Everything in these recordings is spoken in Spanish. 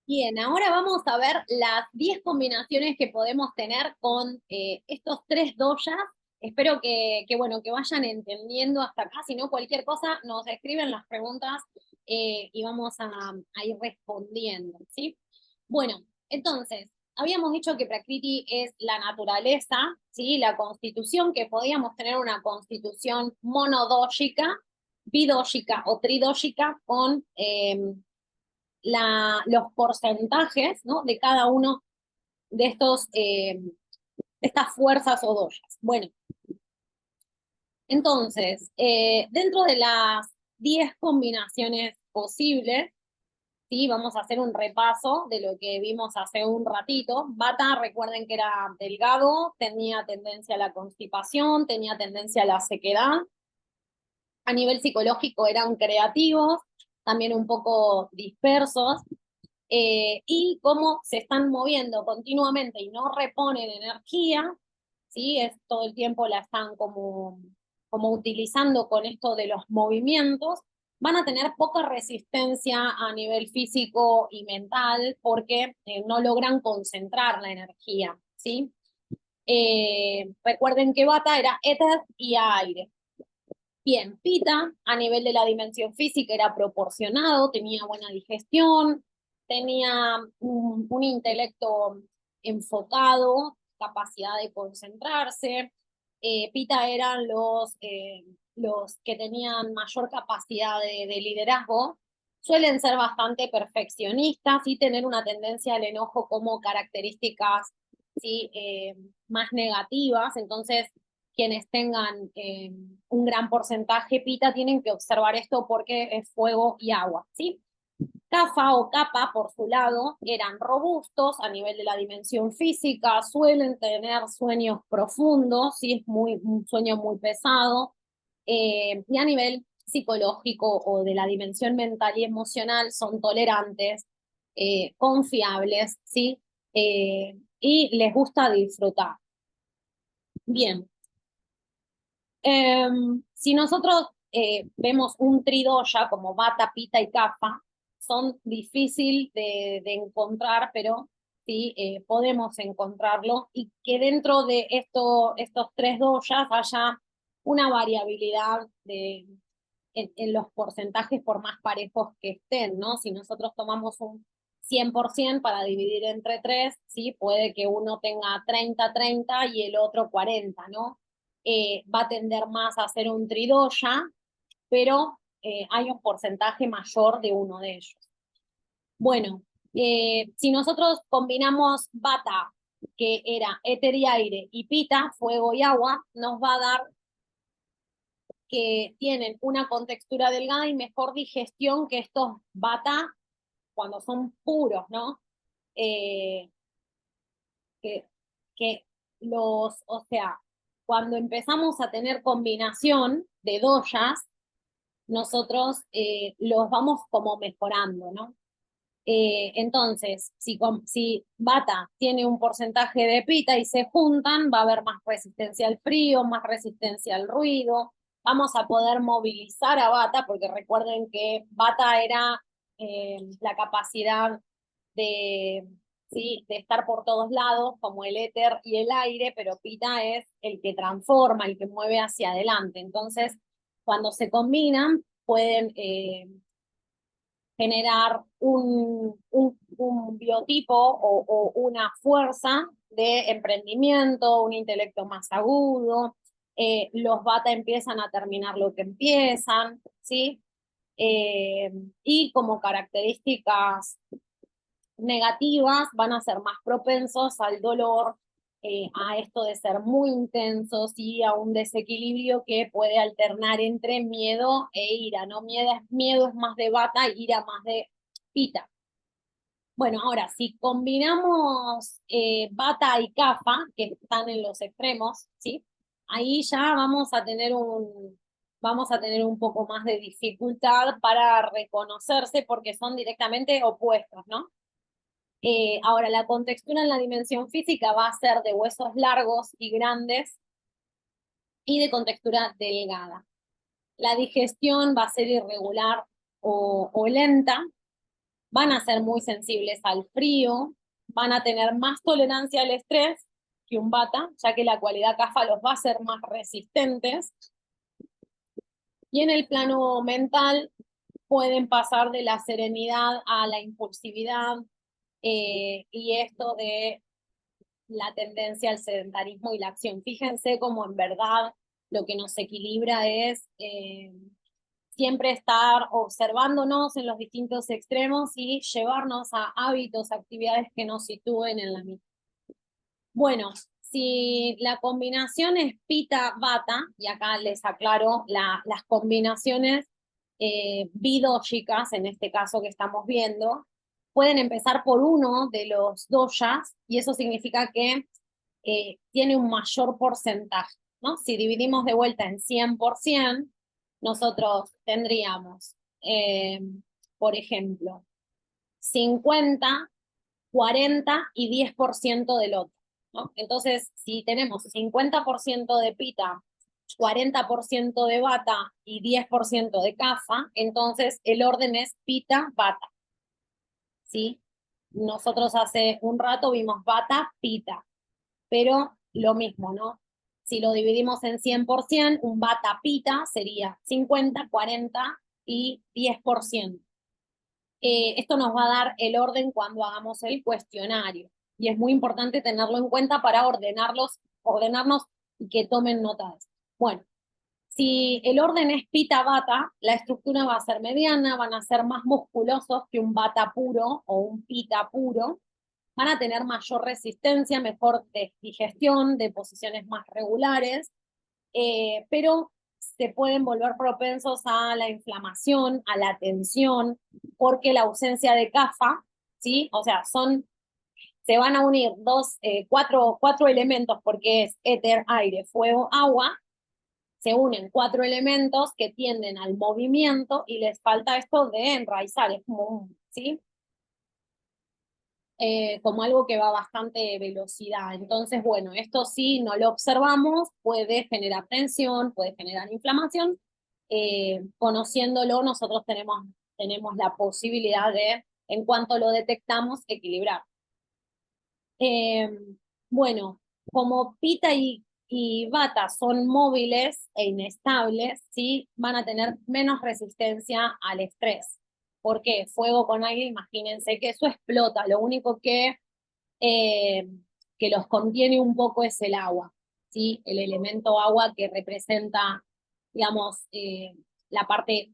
Bien, ahora vamos a ver las 10 combinaciones que podemos tener con estos tres doyas. Espero bueno, que vayan entendiendo hasta acá. Si no, cualquier cosa, nos escriben las preguntas y vamos a ir respondiendo, ¿sí? Bueno, entonces, habíamos dicho que Prakriti es la naturaleza, ¿sí? La constitución, que podíamos tener una constitución monodógica, bidógica o tridógica con los porcentajes, ¿no? De cada uno de estas fuerzas o doyas. Bueno, entonces, dentro de las 10 combinaciones posibles, ¿sí? Vamos a hacer un repaso de lo que vimos hace un ratito. Vata, recuerden que era delgado, tenía tendencia a la constipación, tenía tendencia a la sequedad. A nivel psicológico eran creativos, también un poco dispersos, y cómo se están moviendo continuamente y no reponen energía, ¿sí? Es, todo el tiempo la están como utilizando con esto de los movimientos, van a tener poca resistencia a nivel físico y mental porque no logran concentrar la energía, ¿sí? Recuerden que Vata era éter y aire. Bien, Pita, a nivel de la dimensión física, era proporcionado, tenía buena digestión, tenía un intelecto enfocado, capacidad de concentrarse. Pita eran los que tenían mayor capacidad de liderazgo. Suelen ser bastante perfeccionistas y tener una tendencia al enojo como características, ¿sí? Más negativas. Entonces, quienes tengan un gran porcentaje pita tienen que observar esto porque es fuego y agua, ¿sí? Cafa o capa, por su lado, eran robustos a nivel de la dimensión física, suelen tener sueños profundos, ¿sí? Es un sueño muy pesado, y a nivel psicológico o de la dimensión mental y emocional son tolerantes, confiables, ¿sí? Y les gusta disfrutar. Bien, si nosotros vemos un tridoya como bata, pita y kafa, son difícil de encontrar, pero sí podemos encontrarlo y que dentro de estos tres doyas haya una variabilidad en los porcentajes por más parejos que estén, ¿no? Si nosotros tomamos un 100% para dividir entre tres, ¿sí? Puede que uno tenga 30-30 y el otro 40, ¿no? Va a tender más a ser un tridoya, pero hay un porcentaje mayor de uno de ellos. Bueno, si nosotros combinamos bata, que era éter y aire, y pita, fuego y agua, nos va a dar que tienen una contextura delgada y mejor digestión que estos bata cuando son puros, ¿no? Eh, que, que o sea, cuando empezamos a tener combinación de doyas, nosotros los vamos como mejorando, ¿no? Entonces, si bata tiene un porcentaje de pita y se juntan, va a haber más resistencia al frío, más resistencia al ruido. Vamos a poder movilizar a bata, porque recuerden que bata era la capacidad de, ¿sí? de estar por todos lados, como el éter y el aire, pero pita es el que transforma, el que mueve hacia adelante. Entonces, cuando se combinan, pueden generar un biotipo o una fuerza de emprendimiento, un intelecto más agudo, los bata empiezan a terminar lo que empiezan, ¿sí? Eh, y como características negativas van a ser más propensos al dolor, a esto de ser muy intensos y a un desequilibrio que puede alternar entre miedo e ira, ¿no? Miedo es más de bata, ira más de pita. Bueno, ahora, si combinamos bata y kafa, que están en los extremos, ¿sí? Ahí ya vamos a tener un poco más de dificultad para reconocerse porque son directamente opuestos, ¿no? Ahora, la contextura en la dimensión física va a ser de huesos largos y grandes y de contextura delgada. La digestión va a ser irregular o lenta. van a ser muy sensibles al frío, van a tener más tolerancia al estrés que un bata, ya que la cualidad CAFA los va a hacer más resistentes. Y en el plano mental pueden pasar de la serenidad a la impulsividad, y esto de la tendencia al sedentarismo y la acción. Fíjense cómo en verdad lo que nos equilibra es siempre estar observándonos en los distintos extremos y llevarnos a hábitos, actividades que nos sitúen en la misma. Bueno, si la combinación es pita-bata, y acá les aclaro las combinaciones bidóxicas, en este caso que estamos viendo, pueden empezar por uno de los doyas, y eso significa que tiene un mayor porcentaje, ¿no? Si dividimos de vuelta en 100%, nosotros tendríamos, por ejemplo, 50, 40 y 10% del otro, ¿no? Entonces, si tenemos 50% de pita, 40% de bata y 10% de cafa, entonces el orden es pita-bata, ¿sí? Nosotros hace un rato vimos bata-pita, pero lo mismo, ¿no? Si lo dividimos en 100%, un bata-pita sería 50, 40 y 10%. Esto nos va a dar el orden cuando hagamos el cuestionario. Y es muy importante tenerlo en cuenta para ordenarnos y que tomen nota de eso. Bueno, si el orden es pita-bata, la estructura va a ser mediana, van a ser más musculosos que un bata puro o un pita puro, van a tener mayor resistencia, mejor digestión, de posiciones más regulares, pero se pueden volver propensos a la inflamación, a la tensión, porque la ausencia de CAFA, ¿sí? O sea, se van a unir cuatro elementos, porque es éter, aire, fuego, agua, se unen cuatro elementos que tienden al movimiento y les falta esto de enraizar, es como ¿sí? Como algo que va a bastante velocidad. Entonces, bueno, esto sí no lo observamos, puede generar tensión, puede generar inflamación. Conociéndolo, nosotros tenemos la posibilidad de, en cuanto lo detectamos, equilibrar. Eh, bueno, como pita y bata son móviles e inestables, ¿sí? Van a tener menos resistencia al estrés. ¿Por qué? Fuego con aire, imagínense que eso explota. Lo único eh, que los contiene un poco es el agua, ¿sí? El elemento agua que representa, digamos, la parte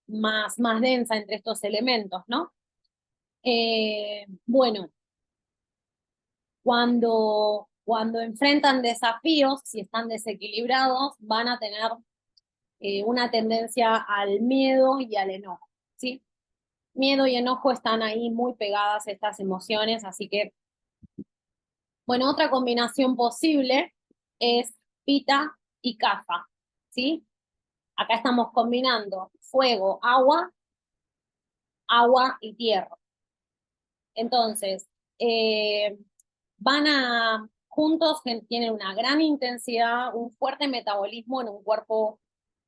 más densa entre estos elementos, ¿no? Bueno, cuando enfrentan desafíos, si están desequilibrados, van a tener una tendencia al miedo y al enojo, ¿sí? Miedo y enojo están ahí muy pegadas estas emociones, así que, bueno, otra combinación posible es pita y cafa, ¿sí? Acá estamos combinando fuego, agua y tierra. Entonces, juntos tienen una gran intensidad, un fuerte metabolismo en un cuerpo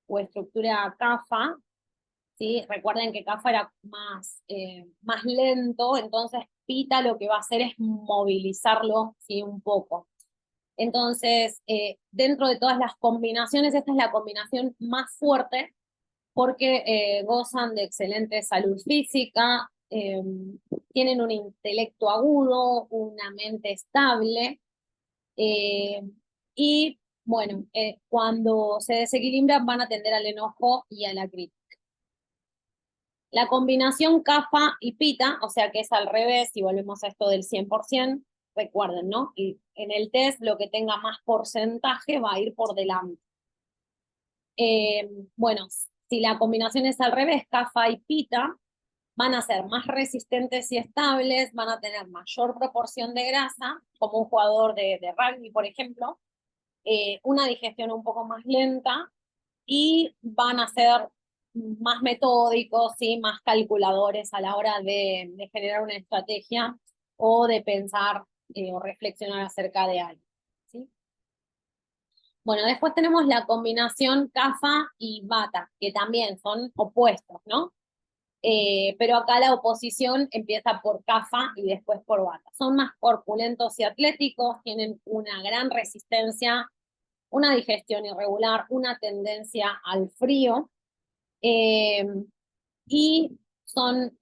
o estructura CAFA, ¿sí? Recuerden que CAFA era más lento, entonces PITA lo que va a hacer es movilizarlo, ¿sí? Un poco. Entonces, dentro de todas las combinaciones, esta es la combinación más fuerte porque gozan de excelente salud física, tienen un intelecto agudo, una mente estable, eh, y bueno, cuando se desequilibran van a tender al enojo y a la crítica. La combinación CAFA y PITA, o sea que es al revés, si volvemos a esto del 100%, recuerden, ¿no? Y en el test lo que tenga más porcentaje va a ir por delante. Bueno, si la combinación es al revés, CAFA y PITA, van a ser más resistentes y estables, van a tener mayor proporción de grasa, como un jugador de rugby, por ejemplo, una digestión un poco más lenta y van a ser más metódicos y más calculadores a la hora de generar una estrategia o de pensar o reflexionar acerca de algo, ¿sí? Bueno, después tenemos la combinación CAFA y bata, que también son opuestos, ¿no? pero acá la oposición empieza por Kapha y después por Vata. Son más corpulentos y atléticos, tienen una gran resistencia, una digestión irregular, una tendencia al frío, eh, y son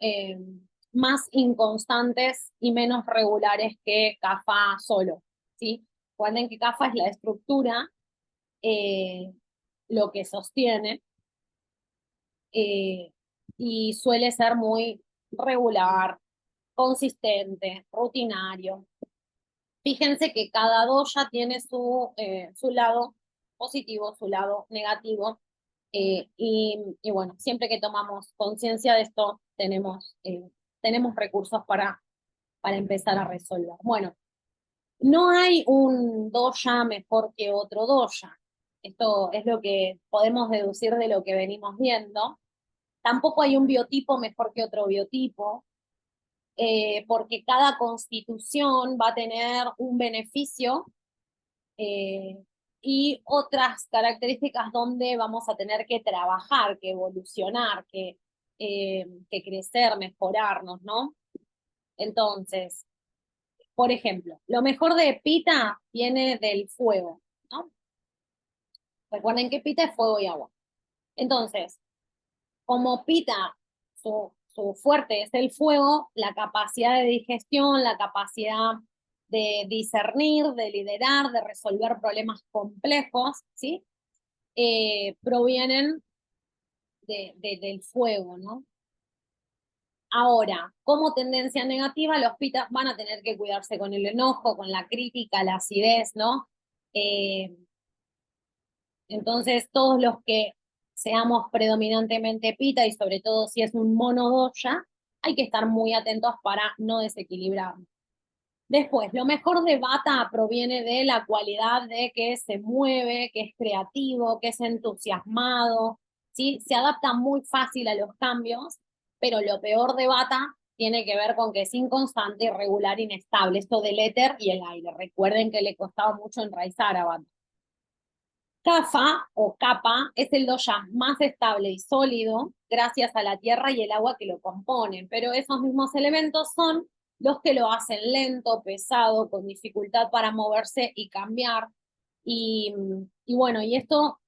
más inconstantes y menos regulares que Kapha solo, ¿sí? Recuerden que Kapha es la estructura, eh, lo que sostiene, eh, y suele ser muy regular, consistente, rutinario. Fíjense que cada dosha tiene su lado positivo, su lado negativo, y bueno, siempre que tomamos conciencia de esto, tenemos recursos para empezar a resolver. Bueno, no hay un dosha mejor que otro dosha. Esto es lo que podemos deducir de lo que venimos viendo. Tampoco hay un biotipo mejor que otro biotipo, porque cada constitución va a tener un beneficio, eh, y otras características donde vamos a tener que trabajar, que evolucionar, que crecer, mejorarnos, ¿no? Entonces, por ejemplo, lo mejor de Pita viene del fuego, ¿no? Recuerden que Pita es fuego y agua. Entonces, como Pita, su fuerte es el fuego, la capacidad de digestión, la capacidad de discernir, de liderar, de resolver problemas complejos, ¿sí? Provienen del fuego, ¿no? Ahora, como tendencia negativa, los pitas van a tener que cuidarse con el enojo, con la crítica, la acidez, ¿no? Eh, entonces, todos los que seamos predominantemente pita, y sobre todo si es un monodoya, hay que estar muy atentos para no desequilibrarnos. Después, lo mejor de Vata proviene de la cualidad de que se mueve, que es creativo, que es entusiasmado, ¿sí? Se adapta muy fácil a los cambios, pero lo peor de Vata tiene que ver con que es inconstante, irregular, inestable. Esto del éter y el aire. Recuerden que le costaba mucho enraizar a Vata. Kapha o Kapha es el dosha más estable y sólido gracias a la tierra y el agua que lo componen, pero esos mismos elementos son los que lo hacen lento, pesado, con dificultad para moverse y cambiar. Y bueno, y esto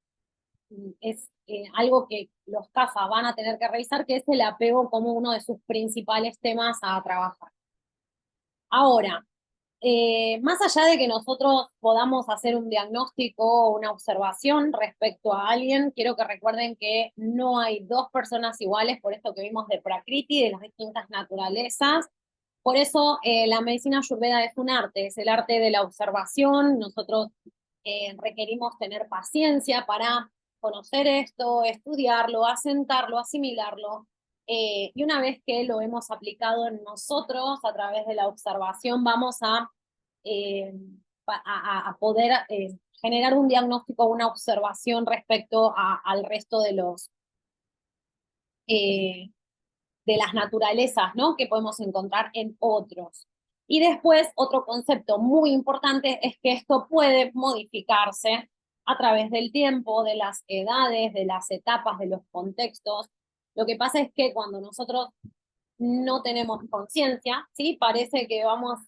es algo que los Kapha van a tener que revisar, que es el apego como uno de sus principales temas a trabajar. Ahora, más allá de que nosotros podamos hacer un diagnóstico o una observación respecto a alguien, quiero que recuerden que no hay dos personas iguales, por esto que vimos de Prakriti, de las distintas naturalezas. Por eso la medicina ayurveda es un arte, es el arte de la observación. Nosotros requerimos tener paciencia para conocer esto, estudiarlo, asentarlo, asimilarlo, y una vez que lo hemos aplicado en nosotros a través de la observación, vamos eh, a poder generar un diagnóstico, una observación respecto al resto eh, de las naturalezas, ¿no? Que podemos encontrar en otros. Y después, otro concepto muy importante es que esto puede modificarse a través del tiempo, de las edades, de las etapas, de los contextos. Lo que pasa es que cuando nosotros no tenemos conciencia, ¿sí? Parece que vamos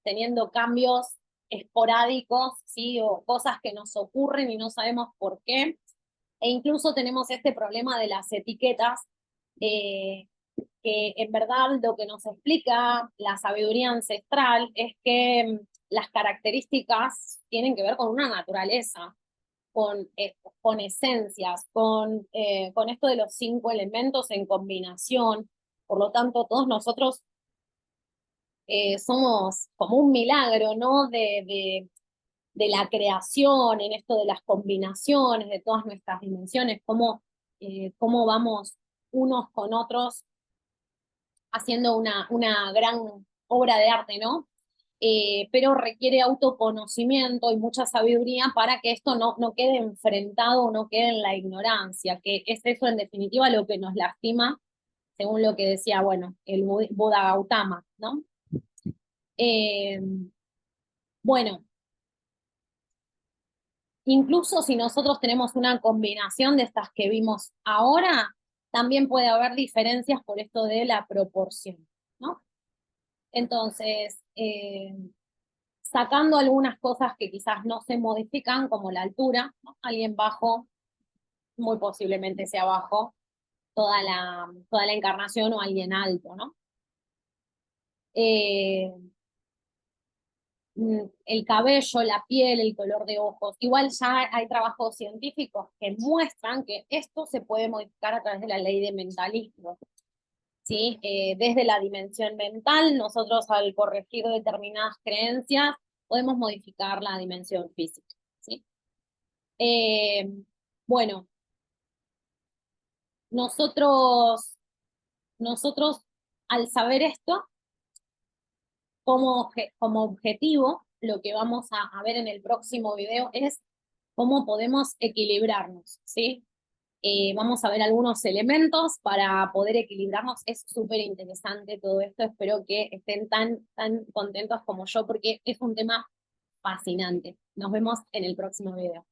teniendo cambios esporádicos, ¿sí? O cosas que nos ocurren y no sabemos por qué. E incluso tenemos este problema de las etiquetas, eh, que en verdad lo que nos explica la sabiduría ancestral es que las características tienen que ver con una naturaleza, con esencias, con esto de los 5 elementos en combinación. Por lo tanto, todos nosotros somos como un milagro, ¿no? De la creación, en esto de las combinaciones, de todas nuestras dimensiones, cómo vamos unos con otros haciendo una gran obra de arte, ¿no? Pero requiere autoconocimiento y mucha sabiduría para que esto no quede enfrentado, no quede en la ignorancia, que es eso en definitiva lo que nos lastima, según lo que decía, bueno, el Buda Gautama, ¿no? Eh, bueno, incluso si nosotros tenemos una combinación de estas que vimos ahora, también puede haber diferencias por esto de la proporción, ¿no? Entonces, sacando algunas cosas que quizás no se modifican, como la altura, ¿no? Alguien bajo, muy posiblemente sea bajo toda la encarnación, o alguien alto, ¿no? Eh, el cabello, la piel, el color de ojos. Igual ya hay trabajos científicos que muestran que esto se puede modificar a través de la ley de mentalismo. ¿Sí? Desde la dimensión mental, nosotros al corregir determinadas creencias podemos modificar la dimensión física. ¿Sí? Eh, bueno, nosotros, nosotros al saber esto, como objetivo, lo que vamos a ver en el próximo video es cómo podemos equilibrarnos, ¿sí? Vamos a ver algunos elementos para poder equilibrarnos. Es súper interesante todo esto. Espero que estén tan contentos como yo, porque es un tema fascinante. Nos vemos en el próximo video.